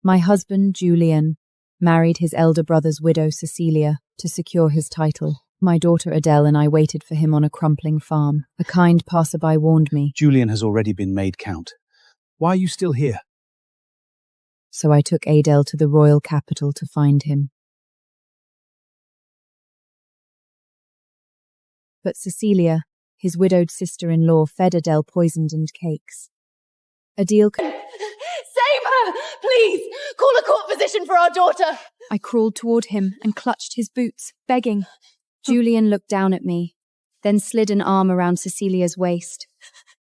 My husband, Julian, married his elder brother's widow, Cecilia, to secure his title. My daughter Adele and I waited for him on a crumbling farm. A kind passerby warned me. Julian has already been made count. Why are you still here? So I took Adele to the royal capital to find him. But Cecilia, his widowed sister-in-law, fed Adele poisoned cakes. Adele... Save her! Please! Call a court physician for our daughter! I crawled toward him and clutched his boots, begging. Julian looked down at me, then slid an arm around Cecilia's waist.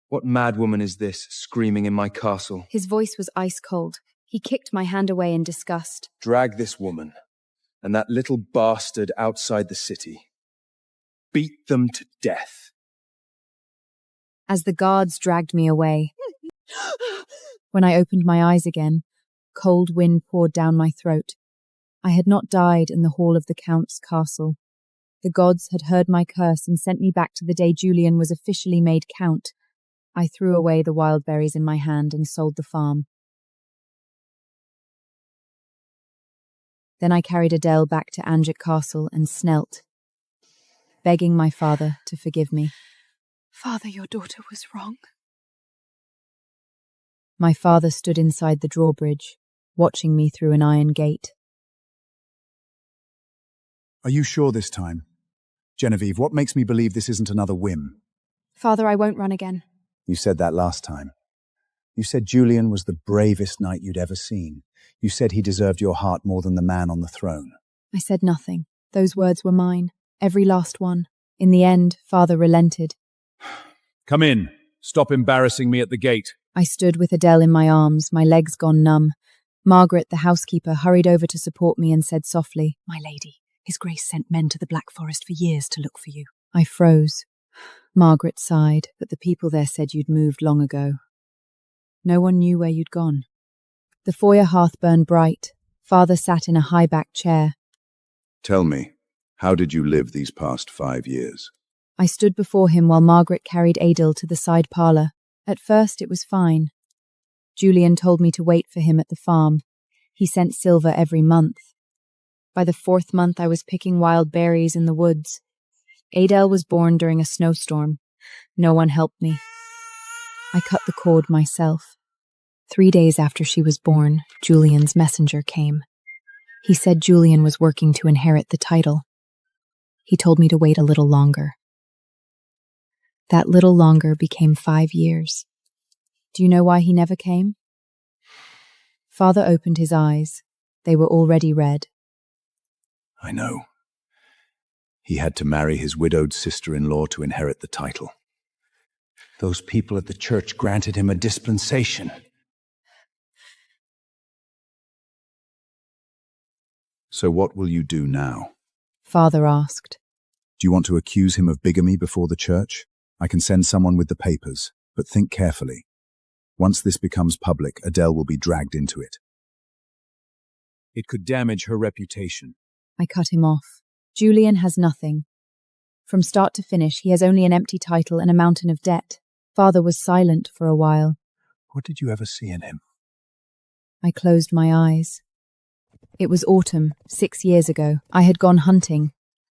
What madwoman is this, screaming in my castle? His voice was ice-cold. He kicked my hand away in disgust. Drag this woman, and that little bastard outside the city. Beat them to death. As the guards dragged me away. When I opened my eyes again, cold wind poured down my throat. I had not died in the hall of the Count's castle. The gods had heard my curse and sent me back to the day Julian was officially made Count. I threw away the wild berries in my hand and sold the farm. Then I carried Adele back to Anjou Castle and knelt, begging my father to forgive me. Father, your daughter was wrong. My father stood inside the drawbridge, watching me through an iron gate. Are you sure this time? Genevieve, what makes me believe this isn't another whim? Father, I won't run again. You said that last time. You said Julian was the bravest knight you'd ever seen. You said he deserved your heart more than the man on the throne. I said nothing. Those words were mine. Every last one. In the end, Father relented. Come in. Stop embarrassing me at the gate. I stood with Adele in my arms, my legs gone numb. Margaret, the housekeeper, hurried over to support me and said softly, My lady, His Grace sent men to the Black Forest for years to look for you. I froze. Margaret sighed, but the people there said you'd moved long ago. No one knew where you'd gone. The foyer hearth burned bright. Father sat in a high-backed chair. Tell me, how did you live these past 5 years? I stood before him while Margaret carried Adele to the side parlour. At first it was fine. Julian told me to wait for him at the farm. He sent silver every month. By the 4th month I was picking wild berries in the woods. Adele was born during a snowstorm. No one helped me. I cut the cord myself. 3 days after she was born, Julian's messenger came. He said Julian was working to inherit the title. He told me to wait a little longer. That little longer became 5 years. Do you know why he never came? Father opened his eyes. They were already red. I know. He had to marry his widowed sister-in-law to inherit the title. Those people at the church granted him a dispensation. So what will you do now? Father asked. Do you want to accuse him of bigamy before the church? I can send someone with the papers, but think carefully. Once this becomes public, Adele will be dragged into it. It could damage her reputation. I cut him off. Julian has nothing. From start to finish, he has only an empty title and a mountain of debt. Father was silent for a while. What did you ever see in him? I closed my eyes. It was autumn, 6 years ago. I had gone hunting.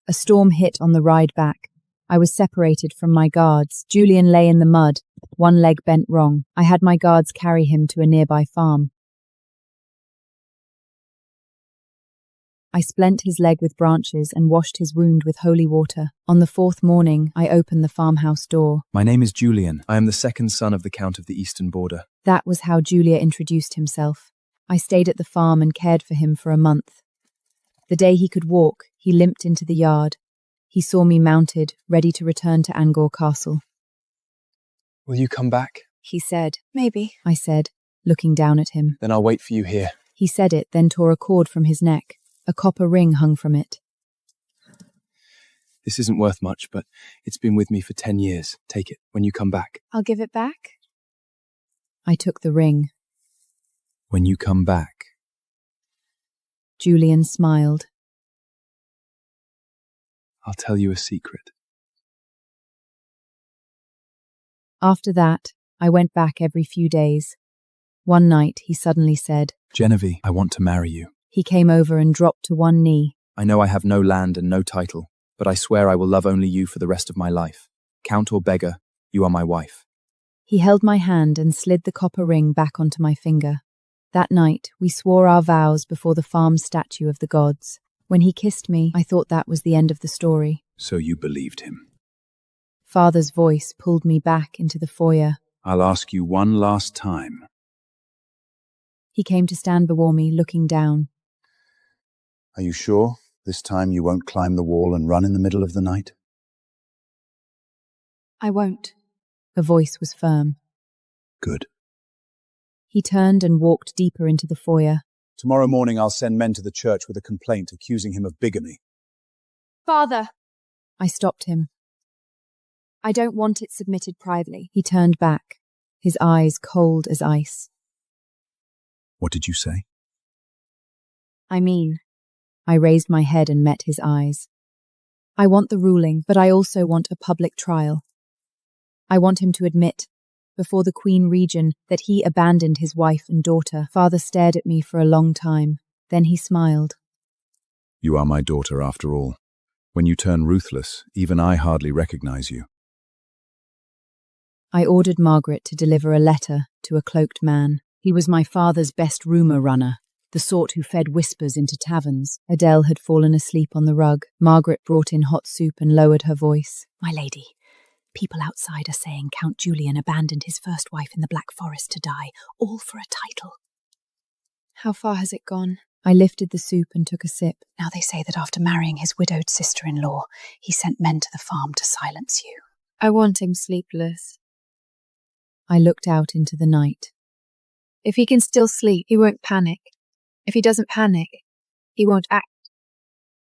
A storm hit on the ride back. I was separated from my guards. Julian lay in the mud, one leg bent wrong. I had my guards carry him to a nearby farm. I splint his leg with branches and washed his wound with holy water. On the 4th morning, I opened the farmhouse door. My name is Julian. I am the 2nd son of the Count of the Eastern Border. That was how Julia introduced himself. I stayed at the farm and cared for him for a month. The day he could walk, he limped into the yard. He saw me mounted, ready to return to Angor Castle. Will you come back? He said. Maybe. I said, looking down at him. Then I'll wait for you here. He said it, then tore a cord from his neck. A copper ring hung from it. This isn't worth much, but it's been with me for 10 years. Take it when you come back. I'll give it back. I took the ring. When you come back. Julian smiled. I'll tell you a secret. After that, I went back every few days. One night, he suddenly said, Genevieve, I want to marry you. He came over and dropped to one knee. I know I have no land and no title, but I swear I will love only you for the rest of my life. Count or beggar, you are my wife. He held my hand and slid the copper ring back onto my finger. That night, we swore our vows before the farm statue of the gods. When he kissed me, I thought that was the end of the story. So you believed him. Father's voice pulled me back into the foyer. I'll ask you one last time. He came to stand before me, looking down. Are you sure this time you won't climb the wall and run in the middle of the night? I won't. The voice was firm. Good. He turned and walked deeper into the foyer. Tomorrow morning I'll send men to the church with a complaint accusing him of bigamy. Father! I stopped him. I don't want it submitted privately. He turned back, his eyes cold as ice. What did you say? I raised my head and met his eyes. I want the ruling, but I also want a public trial. I want him to admit, before the Queen Regent, that he abandoned his wife and daughter. Father stared at me for a long time. Then he smiled. You are my daughter after all. When you turn ruthless, even I hardly recognize you. I ordered Margaret to deliver a letter to a cloaked man. He was my father's best rumour runner, the sort who fed whispers into taverns. Adele had fallen asleep on the rug. Margaret brought in hot soup and lowered her voice. My lady, people outside are saying Count Julian abandoned his first wife in the Black Forest to die, all for a title. How far has it gone? I lifted the soup and took a sip. Now they say that after marrying his widowed sister-in-law, he sent men to the farm to silence you. I want him sleepless. I looked out into the night. If he can still sleep, he won't panic. If he doesn't panic, he won't act.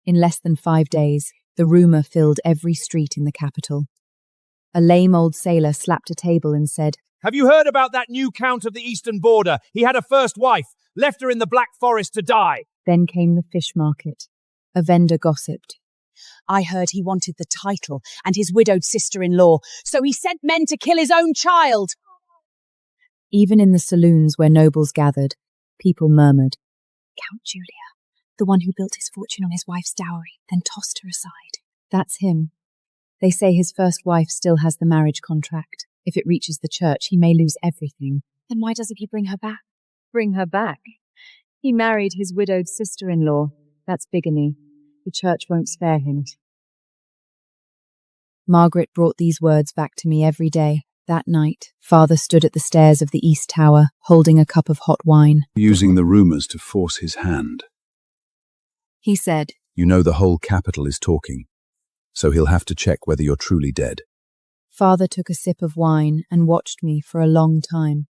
In less than 5 days, the rumour filled every street in the capital. A lame old sailor slapped a table and said, Have you heard about that new Count of the Eastern Border? He had a first wife, left her in the Black Forest to die. Then came the fish market. A vendor gossiped. I heard he wanted the title and his widowed sister-in-law, so he sent men to kill his own child. Even in the saloons where nobles gathered, people murmured. Count Julia, the one who built his fortune on his wife's dowry, then tossed her aside. That's him. They say his first wife still has the marriage contract. If it reaches the church, he may lose everything. Then why doesn't he bring her back? Bring her back? He married his widowed sister-in-law. That's bigamy. The church won't spare him. Margaret brought these words back to me every day. That night, Father stood at the stairs of the East Tower, holding a cup of hot wine. Using the rumours to force his hand. He said, You know the whole capital is talking, so he'll have to check whether you're truly dead. Father took a sip of wine and watched me for a long time.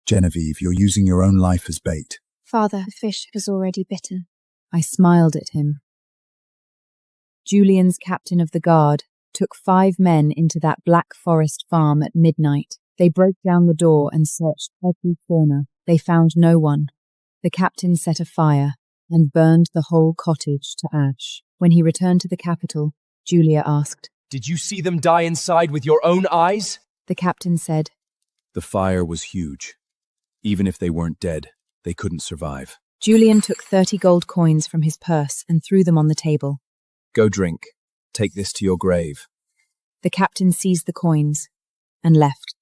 Genevieve, you're using your own life as bait. Father, the fish was already bitten. I smiled at him. Julian's captain of the guard took 5 men into that Black Forest farm at midnight. They broke down the door and searched every corner. They found no one. The captain set a fire and burned the whole cottage to ash. When he returned to the capital, Julia asked, Did you see them die inside with your own eyes? The captain said, The fire was huge. Even if they weren't dead, they couldn't survive. Julian took 30 gold coins from his purse and threw them on the table. Go drink. Take this to your grave. The captain seized the coins and left.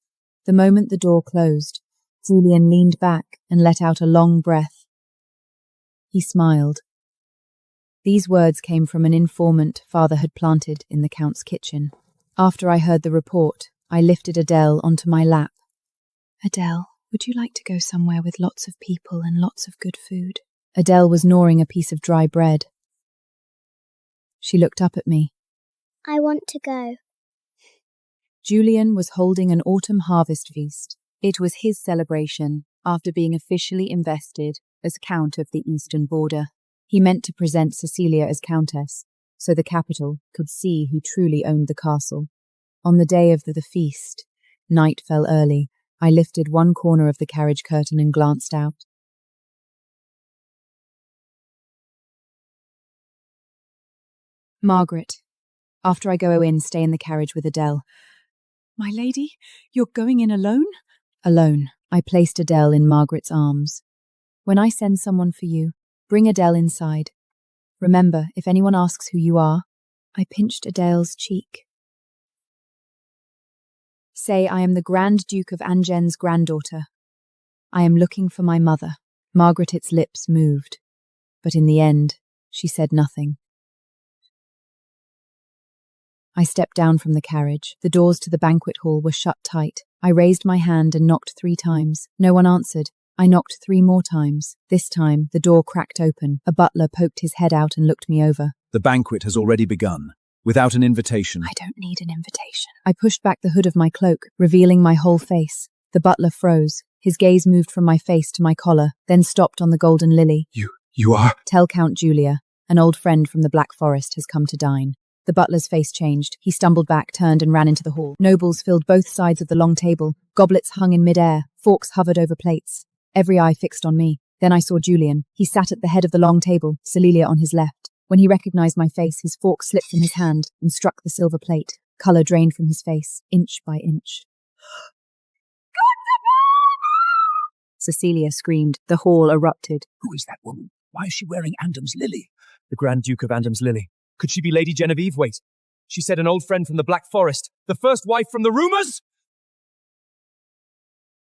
The moment the door closed, Julian leaned back and let out a long breath. He smiled. These words came from an informant Father had planted in the Count's kitchen. After I heard the report, I lifted Adele onto my lap. Adele, would you like to go somewhere with lots of people and lots of good food? Adele was gnawing a piece of dry bread. She looked up at me. I want to go. Julian was holding an autumn harvest feast. It was his celebration after being officially invested as Count of the Eastern Border. He meant to present Cecilia as Countess, so the capital could see who truly owned the castle. On the day of the feast, night fell early. I lifted one corner of the carriage curtain and glanced out. Margaret. After I go in, stay in the carriage with Adele. My lady, you're going in alone? Alone. I placed Adele in Margaret's arms. When I send someone for you, bring Adele inside. Remember, if anyone asks who you are, I pinched Adele's cheek. Say I am the Grand Duke of Anjou's granddaughter. I am looking for my mother. Margaret's lips moved, but in the end, she said nothing. I stepped down from the carriage. The doors to the banquet hall were shut tight. I raised my hand and knocked 3 times. No one answered. I knocked 3 more times. This time, the door cracked open. A butler poked his head out and looked me over. The banquet has already begun. Without an invitation. I don't need an invitation. I pushed back the hood of my cloak, revealing my whole face. The butler froze. His gaze moved from my face to my collar, then stopped on the golden lily. You are? Tell Count Julia. An old friend from the Black Forest has come to dine. The butler's face changed. He stumbled back, turned and ran into the hall. Nobles filled both sides of the long table. Goblets hung in midair. Forks hovered over plates. Every eye fixed on me. Then I saw Julian. He sat at the head of the long table, Cecilia on his left. When he recognized my face, his fork slipped from his hand and struck the silver plate. Color drained from his face, inch by inch. Cecilia screamed. The hall erupted. Who is that woman? Why is she wearing Andam's lily? The Grand Duke of Andam's lily. Could she be Lady Genevieve? Wait. She said an old friend from the Black Forest. The first wife from the rumours?